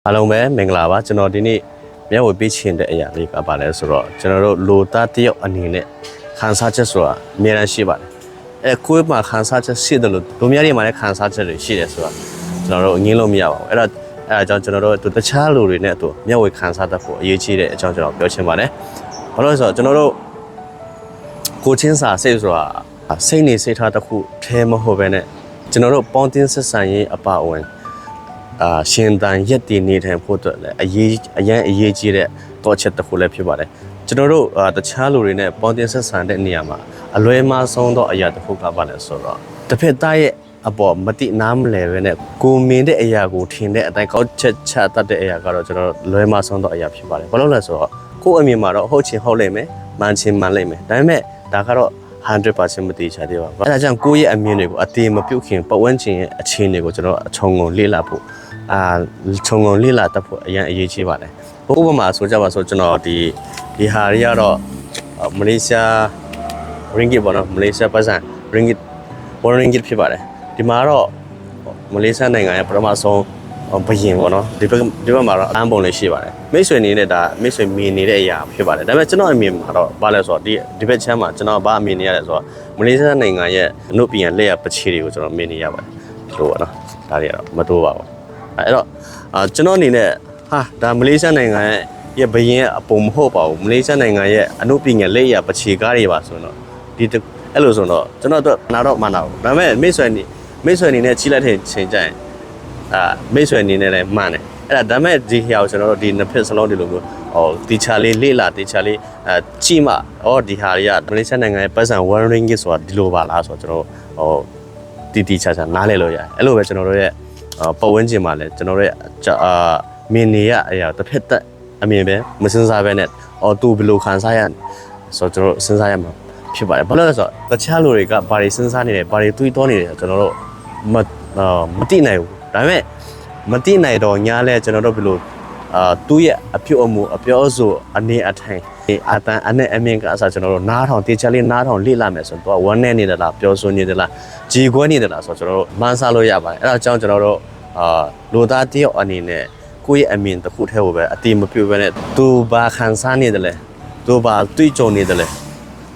အားလုံးပဲမင်္ဂလာပါကျွန်တော်ဒီနေ့မျက်ဝေပေးချင်တဲ့အရာလေးကပါလဲဆိုတော့ကျွန်တော်တို့လိုသားတယောက်အနေနဲ့ခန်းစားချက်ဆိုတာအများကြီးရှိပါတယ်ကိုယ့်မှာခန်းစားချက်ရှိတယ်လို့လူများတွေမှာလည်းခန်းစားချက်တွေရှိတယ်ဆိုတော့ကျွန်တော်တို့ငင်းလို့မရပါဘူးအဲ့ဒါကြောင့်ကျွန်တော်တို့တခြားလူတွေနဲ့အတူမျက်ဝေခန်းစားတတ်ဖို့အရေးကြီးတဲ့အကြောင်းကျွန်တော်ပြောချင်ပါတယ်ဘာလို့လဲဆိုတော့ကျွန်တော်တို့ကိုချင်းစာစိတ်ဆိုတာစိတ်နေစိတ်ထားတစ်ခုထဲမဟုတ်ဘဲနဲ့ကျွန်တော်တို့ပေါင်းတင်ဆက်ဆံရေးအပါအဝင်ရှင်တန်ရက်တည်နေထိုင်ဖို့အတွက်လည်းအရန်အရေးကြီးတဲ့တော့ချက်တစ်ခုလည်းဖြစ်ပါတယ်ကျွန်တော်တို့တခြားလူတွေနဲ့ပေါင်းတင်ဆက်ဆံတဲ့နေရာမှာအလွဲမှားဆုံးသောအရာတစ်ခုကပါလဲဆိုတော့တစ်ဖက်သားရဲ့အပေါ်မတိနားမလဲပဲနဲ့ကိုမြင်တဲ့အရာကိုထင်တဲ့အတိုင်းကောက်ချက်ချတတ်တဲ့အရာကတော့ကျွန်တော်တို့လွဲမှားဆုံးသောအရာဖြစ်ပါတယ်ဘာလို့လဲဆိုတော့ကိုယ့်အမြင်မှာတော့ဟုတ်ချင်ဟုတ်လိမ့်မယ်မှန်ချင်မှန်လိမ့်မယ်ဒါပေမဲ့ဒါကတော့100% မတည်ချသေးပါဘူး။အဲဒါကြောင့်ကိုယ့်ရဲ့အမြင်တွေကိုအသေးမပြုတ်ခင်ပတ်ဝန်းကျင်ရဲ့အခြေအနေကိုကျွန်တော်အချုံငုံလေ့လာဖို့ခြုံငုံလေ့လာတတ်ဖို့အရင်အရေးကြီးပါတယ်။ဥပမာဆိုကြပါစို့ကျွန်တော်ဒီဟာတွေကတော့မလေးရှား ringgit ပေါ့နော်မလေးရှားပတ်စံ ringgit ဖြစ်ပါတယ်။ဒီမှာတော့မလေးရှားနိုင်ငံရဲ့ပထမဆုံးဘယင်ပေါ့နော်ဒီဘက်မှာတော့အန်းပုံလေးရှိပါတယ်မိတ်ဆွေနေနဲ့ဒါမိတ်ဆွေမြင်နေတဲ့အရာဖြစ်ပါတယ်ဒါပေမဲ့ကျွန်တော်အမြင်မှာတော့ဘာလဲဆိုတော့ဒီဘက်ချမ်းမှာကျွန်တော်ဘာအမြင်နေရလဲဆိုတော့မလေးရှားနိုင်ငံရဲ့အနုပြန်လက်ရပချီတွေကိုကျွန်တော်မြင်နေရပါတယ်လို့ပေါ့နော်ဒါတွေကတော့မတိုးပါဘူးအဲ့တော့ကျွန်တော်အနေနဲ့ဒါမလေးရှားနိုင်ငံရဲ့ဘယင်အပုံမဟုတ်ပါဘူးမလေးရှားနိုင်ငံရဲ့အနုပြန်လက်ရပချီကားတွေပါဆိုတော့ဒီအဲ့လိုဆိုတော့ကျွန်တော်တို့နာတော့မှန်တော့ဒါပေမဲ့မိတ်ဆွေအနေနဲ့ကြီးလိုက်တဲ့ချိန်ကျရင်မိတ်ဆွေအနေနဲ့လည်းမှန်တယ်အဲ့ဒါမဲ့ဒီဟျောက်ကျွန်တော်တို့ဒီနှစ်ဖက်စလုံးဒီလိုမျိုးတီချာလေးလေ့လာတီချာလေးကြည့်မှဒီဟာတွေကမလေးရှားနိုင်ငံရဲ့ပတ်စံ1 ringgit ဆိုတာဒီလိုပါလားဆိုတော့ကျွန်တော်တီချာနားလဲလို့ရတယ်အဲ့လိုပဲကျွန်တော်တို့ရဲ့ပတ်ဝန်းကျင်မှာလည်းကျွန်တော်တို့ရဲ့မင်းနေရအရာတစ်ဖက်သက်အမြင်ပဲမစင်စားပဲနဲ့သူဘယ်လိုခံစားရဆိုတော့ကျွန်တော်စဉ်းစားရမှာဖြစ်ပါတယ်ဘာလို့လဲဆိုတော့တခြားလူတွေကဘာတွေစဉ်းစားနေတယ်ဘာတွေတွေးတောနေတယ်ကျွန်တော်တို့မသိနိုင်ဘူးဒါပေမဲ့မသိနိုင်တော့ညာလဲကျွန်တော်တို့ဘယ်လိုသူ့ရဲ့အပြုအမူအပြောဆိုအနေအထိုင်အတန်အနဲ့အမြင့်ကအစားကျွန်တော်တို့နားထောင်တေချာလေးနားထောင်လေ့လာမယ်ဆိုတော့ဝမ်းနဲ့နေတယ်လားပြောဆိုနေတယ်လားကြည်ခွဲနေတယ်လားဆိုတော့ကျွန်တော်တို့မှန်းဆလို့ရပါတယ်အဲ့ဒါကြောင့်ကျွန်တော်တို့လူသားတယောက်အနေနဲ့ကိုယ့်ရဲ့အမြင်တစ်ခုတည်းကိုပဲအတိမပြုတ်ပဲနဲ့သူဘာခံစားနေတယ်လဲသူဘာတွေးကြုံနေတယ်လဲ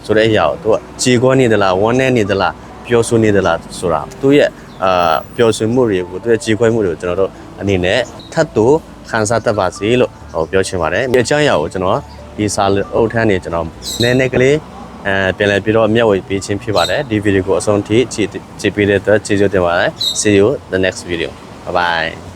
ဆိုတဲ့အရာကိုသူကကြည်ခွဲနေတယ်လားဝမ်းနဲ့နေတယ်လားပြောဆိုနေတယ်လားဆိုတာသူ့ရဲ့ပျော်ရွှင်မှုတွေကိုသူရဲ့ကြည်ခွဲမှုတွေကိုကျွန်တော်တို့အနေနဲ့ထပ်တူခန်းစားတတ်ပါစေလို့ပြောချင်ပါတယ်။ဒီအကြောင်းအရာကိုကျွန်တော်ဒီစာအုပ်ထမ်းနေကျွန်တော်နည်းနည်းကလေးပြန်လည်ပြီးတော့မျှဝေပေးခြင်းဖြစ်ပါတယ်။ဒီဗီဒီယိုကိုအဆုံးထိကြည့်ပေးတဲ့အတွက်ကျေးဇူးတင်ပါတယ်။ See you the next video. Bye bye.